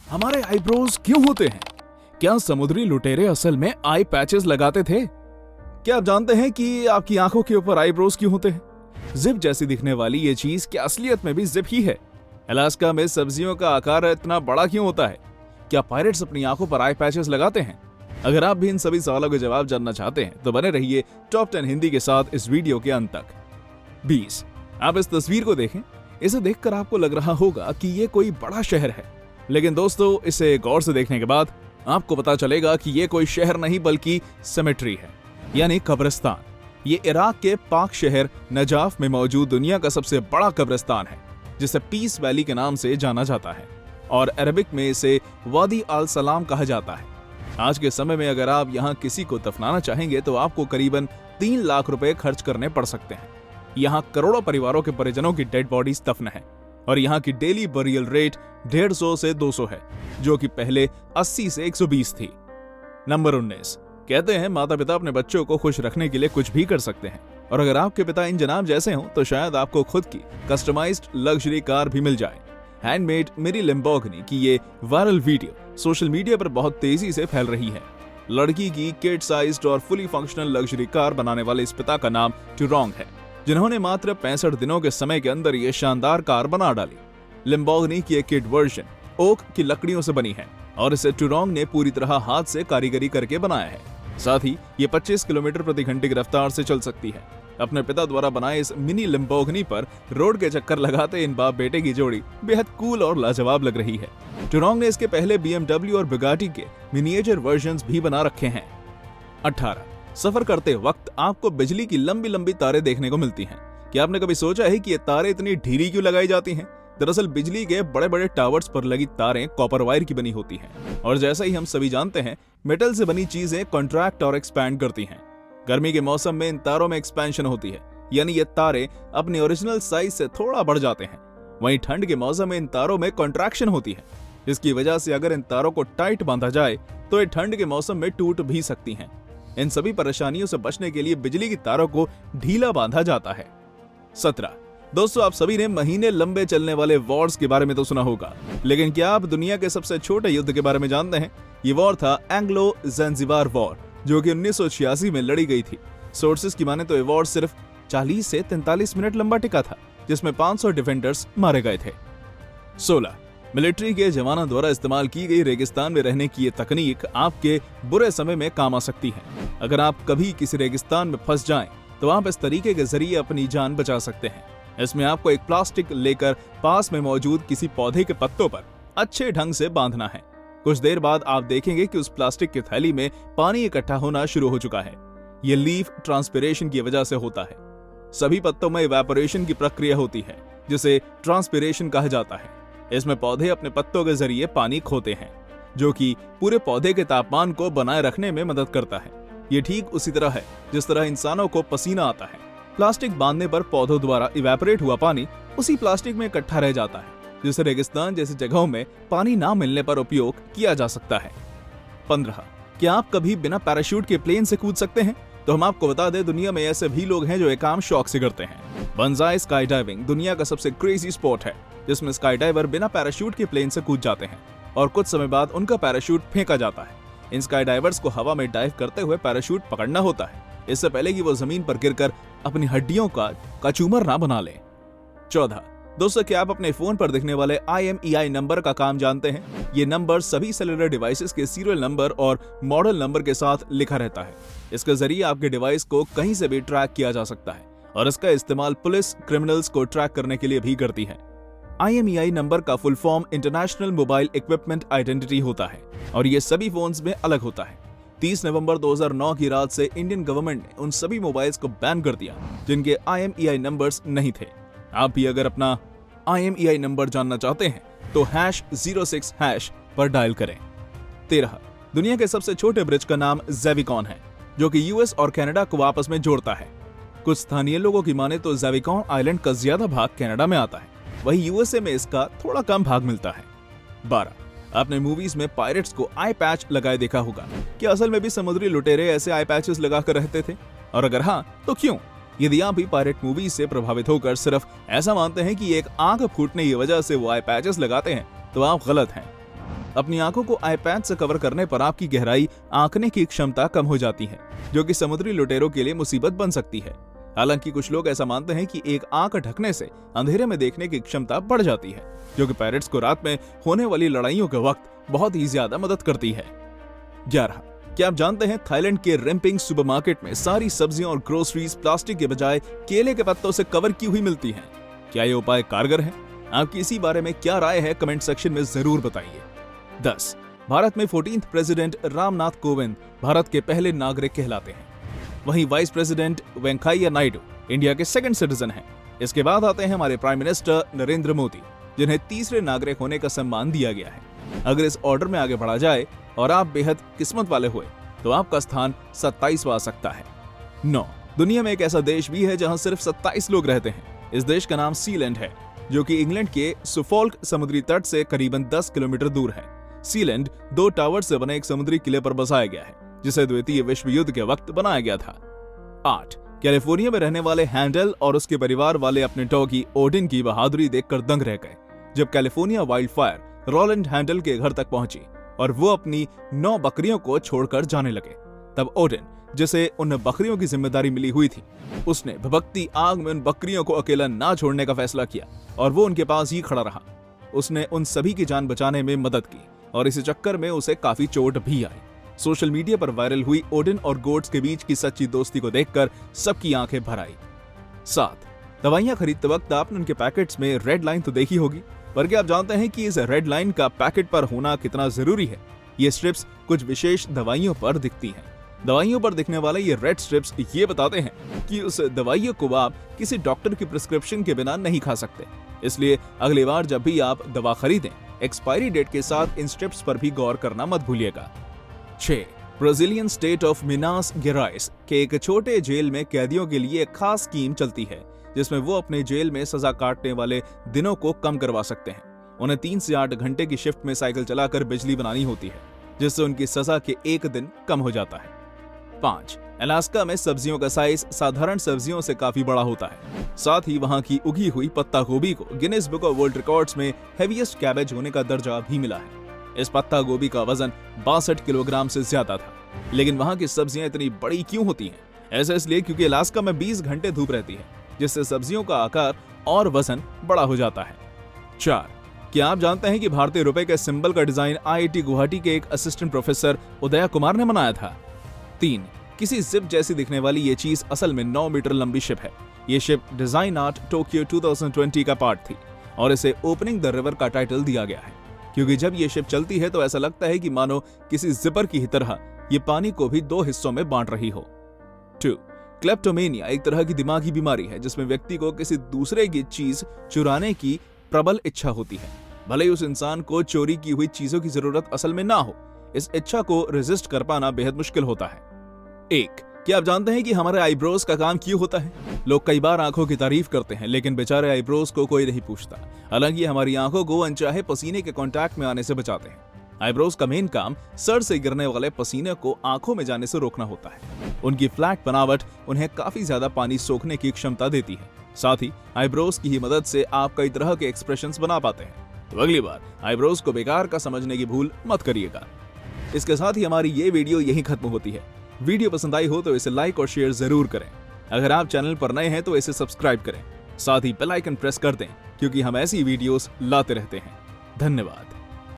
हमारे आईब्रोज क्यों होते हैं? क्या समुद्री लुटेरे असल में आई पैचेस लगाते थे? क्या आप जानते हैं कि आपकी आंखों के ऊपर आईब्रोज क्यों होते हैं? जिप जैसी दिखने वाली ये चीज क्या असलियत में भी जिप ही है? अलास्का में सब्जियों का आकार इतना बड़ा क्यों होता है? क्या पायरेट्स अपनी आंखों पर आई पैचेस लगाते हैं? अगर आप भी इन सभी सवालों के जवाब जानना चाहते हैं तो बने रहिए टॉप 10 हिंदी के साथ इस वीडियो के अंत तक। 20। आप इस तस्वीर को देखें। इसे देखकर आपको लग रहा होगा कि ये कोई बड़ा शहर है, लेकिन दोस्तों इसे गौर से देखने के बाद आपको पता चलेगा कि ये कोई शहर नहीं बल्कि सेमेट्री है, यानी कब्रिस्तान। ये इराक के पाक शहर नजाफ में मौजूद दुनिया का सबसे बड़ा कब्रिस्तान है, जिसे पीस वैली के नाम से जाना जाता है और अरबिक में इसे वादी अल सलाम कहा जाता है। आज के समय में अगर आप यहाँ किसी को दफनाना चाहेंगे तो आपको करीबन 3 लाख रुपए खर्च करने पड़ सकते हैं। यहाँ करोड़ों परिवारों के परिजनों की डेड बॉडीज दफन है और यहाँ की डेली बरियल रेट 150 से 200 है, जो कि पहले 80 से 120 थी। नंबर 19। कहते हैं माता पिता अपने बच्चों को खुश रखने के लिए कुछ भी कर सकते हैं, और अगर आपके पिता इन जनाब जैसे हों तो शायद आपको खुद की कस्टमाइज्ड लग्जरी कार भी मिल जाए। हैंडमेड मिनी लैम्बोर्गिनी की ये वायरल वीडियो सोशल मीडिया पर बहुत तेजी से फैल रही है। लड़की की किड साइज्ड और फुली फंक्शनल लग्जरी कार बनाने वाले इस पिता का नाम टुरोंग है, जिन्होंने मात्र 65 दिनों के समय के अंदर ये शानदार कार बना डाली। लैम्बोर्गिनी की एक किड वर्जन ओक की लकड़ियों से बनी है और इसे टुरोंग ने पूरी तरह हाथ से कारीगरी करके बनाया है। साथ ही ये 25 किलोमीटर प्रति घंटे की रफ्तार से चल सकती है। अपने पिता द्वारा बनाए इस मिनी लैम्बोर्गिनी पर रोड के चक्कर लगाते इन बाप बेटे की जोड़ी बेहद कूल और लाजवाब लग रही है। टुरोंग ने इसके पहले BMW और बुगाटी के मिनिएचर वर्जन्स भी बना रखे हैं। 18। सफर करते वक्त आपको बिजली की लंबी लंबी तारें देखने को मिलती हैं। क्या आपने कभी सोचा है कि ये तारें इतनी ढीली क्यों लगाई जाती हैं? दरअसल बिजली के बड़े बड़े टावर्स पर लगी तारें कॉपर वायर की बनी होती हैं, और जैसा ही हम सभी जानते हैं मेटल से बनी चीजें कॉन्ट्रैक्ट और एक्सपैंड करती हैं। गर्मी के मौसम में इन तारों में एक्सपेंशन होती है, यानी ये तारे अपने ओरिजिनल साइज से थोड़ा बढ़ जाते हैं। वहीं ठंड के मौसम में इन तारों में कॉन्ट्रैक्शन होती है, जिसकी वजह से अगर इन तारों को टाइट बांधा जाए तो ये ठंड के मौसम में टूट भी सकती हैं। इन सभी परेशानियों से बचने के लिए बिजली की तारों को ढीला बांधा जाता है। 17। दोस्तों आप सभी ने महीने लंबे चलने वाले वॉर्स के बारे में तो सुना होगा, लेकिन क्या आप दुनिया के सबसे छोटे युद्ध के बारे में जानते हैं? ये वॉर था एंग्लो ज़ंजीबार वॉर, जो कि 1986 में लड़ी गई थी। सोर्सेस की माने तो ये वॉर सिर्फ 40 से 43 मिनट लंबा टिका था, जिसमें 500 डिफेंडर्स मारे गए थे। 16। मिलिट्री के जवानों द्वारा इस्तेमाल की गई रेगिस्तान में रहने की ये तकनीक आपके बुरे समय में काम आ सकती है। अगर आप कभी किसी रेगिस्तान में फंस जाएं, तो आप इस तरीके के जरिए अपनी जान बचा सकते हैं। इसमें आपको एक प्लास्टिक लेकर पास में मौजूद किसी पौधे के पत्तों पर अच्छे ढंग से बांधना है। कुछ देर बाद आप देखेंगे कि उस प्लास्टिक की थैली में पानी इकट्ठा होना शुरू हो चुका है। ये लीफ ट्रांसपिरेशन की वजह से होता है। सभी पत्तों में इवेपोरेशन की प्रक्रिया होती है, जिसे ट्रांसपिरेशन कहा जाता है। इसमें पौधे अपने पत्तों के जरिए पानी खोते हैं, जो कि पूरे पौधे के तापमान को बनाए रखने में मदद करता है। ये ठीक उसी तरह है जिस तरह इंसानों को पसीना आता है। प्लास्टिक बांधने पर पौधों द्वारा इवेपोरेट हुआ पानी उसी प्लास्टिक में इकट्ठा रह जाता है, जिसे रेगिस्तान जैसी जगहों में पानी ना मिलने पर उपयोग किया जा सकता है। 15। क्या आप कभी बिना पैराशूट के प्लेन से कूद सकते हैं? तो हम आपको बता दें, दुनिया में ऐसे भी लोग हैं जो ये काम शौक से करते हैं। बंजाई स्काई डाइविंग दुनिया का सबसे क्रेजी स्पोर्ट है, जिसमें स्काई डाइवर बिना पैराशूट के प्लेन से कूद जाते हैं और कुछ समय बाद उनका पैराशूट फेंका जाता है। इन स्काई डाइवर्स को हवा में डाइव करते हुए पैराशूट पकड़ना होता है, इससे पहले कि वो जमीन पर गिरकर अपनी हड्डियों का कचूमर ना बना ले। 14। दोस्तों क्या आप अपने फोन पर दिखने वाले IMEI नंबर का काम जानते हैं? ये नंबर सभी सेलुलर डिवाइसेस के सीरियल नंबर और मॉडल नंबर के साथ लिखा रहता है। इसके जरिए आपके डिवाइस को कहीं से भी ट्रैक किया जा सकता है, और इसका इस्तेमाल पुलिस क्रिमिनल्स को ट्रैक करने के लिए भी करती है। IMEI नंबर का full form international mobile equipment identity होता है, और ये सभी फोन्स में अलग होता है। 30 नवंबर 2009 की रात से इंडियन गवर्नमेंट ने उन सभी मोबाइल्स को बैन कर दिया जिनके IMEI नंबर्स नहीं थे। आप भी अगर अपना IMEI नंबर जानना चाहते हैं तो #06# पर डायल करें। 13। दुनिया के सबसे छोटे ब्रिज का नाम ज़ेविकॉन है, जो कि US और कनाडा को आपस में जोड़ता है। कुछ स्थानीय लोगों की माने तो ज़ेविकॉन आइलैंड का ज्यादा भाग कनाडा में आता है, वहीं USA में इसका थोड़ा कम भाग मिलता है। 12। आपने मूवीज में पायरेट्स को आई पैच लगाए देखा होगा। क्या असल में भी समुद्री लुटेरे ऐसे आई पैचेस लगाकर रहते थे? और अगर हाँ तो क्यों? यदि आप भी पायरेट मूवीज से प्रभावित होकर सिर्फ ऐसा मानते हैं कि एक आंख फूटने की वजह से वो आई पैचेस लगाते हैं तो आप गलत हैं। अपनी आंखों को आई पैच से कवर करने पर आपकी गहराई आंकने की क्षमता कम हो जाती है, जो कि समुद्री लुटेरों के लिए मुसीबत बन सकती है। हालांकि कुछ लोग ऐसा मानते हैं कि एक आंख ढकने से अंधेरे में देखने की क्षमता बढ़ जाती है, जो कि पायरेट्स को रात में होने वाली लड़ाइयों के वक्त बहुत ही ज्यादा मदद करती है। 11. क्या आप जानते हैं थाईलैंड के रेम्पिंग सुपरमार्केट में सारी सब्जियां और ग्रोसरीज प्लास्टिक के बजाय केले के पत्तों से कवर की हुई मिलती हैं? क्या ये उपाय कारगर है? आपकी इसी बारे में क्या राय है, कमेंट सेक्शन में जरूर बताइए। 10. भारत में 14th प्रेसिडेंट रामनाथ कोविंद भारत के पहले नागरिक कहलाते हैं। वहीं vice president Venkaiah Naidu India के सेकंड सिटीजन हैं। इसके बाद आते हैं हमारे प्राइम मिनिस्टर नरेंद्र मोदी, जिन्हें तीसरे नागरिक होने का सम्मान दिया गया है। अगर इस ऑर्डर में आगे बढ़ा जाए और आप बेहद किस्मत वाले हुए तो आपका स्थान 27वां आ सकता है। 9. दुनिया में एक ऐसा देश भी है जहां सिर्फ 27 लोग रहते हैं। इस देश का नाम सीलैंड है, जो कि इंग्लैंड के सुफोल्क समुद्री तट से करीबन 10 किलोमीटर दूर है। सीलैंड 2 टावर से बने एक समुद्री किले पर बसाया गया है, जिसे द्वितीय विश्व युद्ध के वक्त बनाया गया था। 8. कैलिफोर्निया में रहने वाले हैंडल और उसके परिवार वाले अपने डॉगी ओडिन की बहादुरी देखकर दंग रह गए जब California wildfire Roland Handel के घर तक पहुंची और वो अपनी 9 बकरियों को छोड़कर जाने लगे। तब ओडिन, जिसे उन बकरियों की जिम्मेदारी मिली हुई थी, उसने भभकती आग में उन बकरियों को अकेला ना छोड़ने का फैसला किया और वो उनके पास ही खड़ा रहा। उसने उन सभी की जान बचाने में मदद की और इस चक्कर में उसे काफी चोट भी आई। सोशल मीडिया पर वायरल हुई ओडिन और गोट्स के बीच की सच्ची दोस्ती को देखकर सबकी आंखें भर आई। 7. दवाइयां खरीदते वक्त आपने उनके पैकेट्स में रेड लाइन तो देखी होगी, पर क्या आप जानते हैं कि इस रेड लाइन का पैकेट पर होना कितना जरूरी है? ये स्ट्रिप्स कुछ विशेष दवाइयों पर दिखती हैं। दवाइयों पर दिखने वाले ये रेड स्ट्रिप्स ये बताते हैं कि उस दवाइयों को आप किसी डॉक्टर की प्रिस्क्रिप्शन के बिना नहीं खा सकते। इसलिए अगली बार जब भी आप दवा खरीदें, एक्सपायरी डेट के साथ इन स्ट्रिप्स पर भी गौर करना मत भूलिएगा। 6. ब्राजीलियन स्टेट ऑफ मिनास गेराइस के एक छोटे जेल में कैदियों के लिए एक खास स्कीम चलती है, जिसमें वो अपने जेल में सजा काटने वाले दिनों को कम करवा सकते हैं। उन्हें 3 से 8 घंटे की शिफ्ट में साइकिल चलाकर बिजली बनानी होती है, जिससे उनकी सजा के 1 दिन कम हो जाता है। 5. अलास्का में सब्जियों का साइज साधारण सब्जियों से काफी बड़ा होता है। साथ ही वहां की उगी हुई पत्ता गोभी को Guinness book of world records में हेवीएस्ट कैबेज होने का दर्जा भी मिला है। इस पत्ता गोभी का वजन 62 किलोग्राम से ज्यादा था। लेकिन वहां की सब्जियां इतनी बड़ी क्यों होती हैं? ऐसा इसलिए क्योंकि अलास्का में 20 घंटे धूप रहती है, जिससे सब्जियों का आकार और वजन बड़ा हो जाता है। 4. क्या आप जानते हैं कि भारतीय रुपए के सिंबल का डिजाइन IIT गुवाहाटी के एक असिस्टेंट प्रोफेसर उदया कुमार ने बनाया था? 3. किसी जिप जैसी दिखने वाली ये चीज असल में 9 मीटर लंबी शिप है। ये शिप डिजाइन आर्ट टोक्यो 2020 का पार्ट थी और इसे ओपनिंग द रिवर का टाइटल दिया गया है, क्योंकि जब ये शिप चलती है तो ऐसा लगता है कि मानो किसी जिपर की ही तरह ये पानी को भी 2 हिस्सों में बांट रही हो। 2. क्लेप्टोमेनिया एक तरह की दिमागी बीमारी है, जिसमें व्यक्ति को किसी दूसरे की चीज चुराने की प्रबल इच्छा होती है, भले ही उस इंसान को चोरी की हुई चीजों की जरूरत असल में ना हो। इस इच्छा को रेजिस्ट कर पाना बेहद मुश्किल होता है। 1. क्या आप जानते हैं कि हमारे आईब्रोज का काम क्यों होता है? लोग कई बार आंखों की तारीफ करते हैं, लेकिन बेचारे आईब्रोज को कोई नहीं पूछता। हालांकि हमारी आंखों को अनचाहे पसीने के कांटेक्ट में आने से बचाते हैं। आईब्रोज का मेन काम सर से गिरने वाले पसीने को आंखों में जाने से रोकना होता है। उनकी फ्लैट बनावट उन्हें काफी ज्यादा पानी सोखने की क्षमता देती है। साथ ही आईब्रोज की ही मदद से आप कई तरह के एक्सप्रेशंस बना पाते हैं। तो अगली बार आईब्रोज को बेकार का समझने की भूल मत करिएगा। इसके साथ ही हमारी ये वीडियो यहीं खत्म होती है। वीडियो पसंद आई हो तो इसे लाइक और शेयर जरूर करें। अगर आप चैनल पर नए हैं तो इसे सब्सक्राइब करें। साथ ही बेल आइकन प्रेस कर दें, क्योंकि हम ऐसी वीडियोस लाते रहते हैं। धन्यवाद।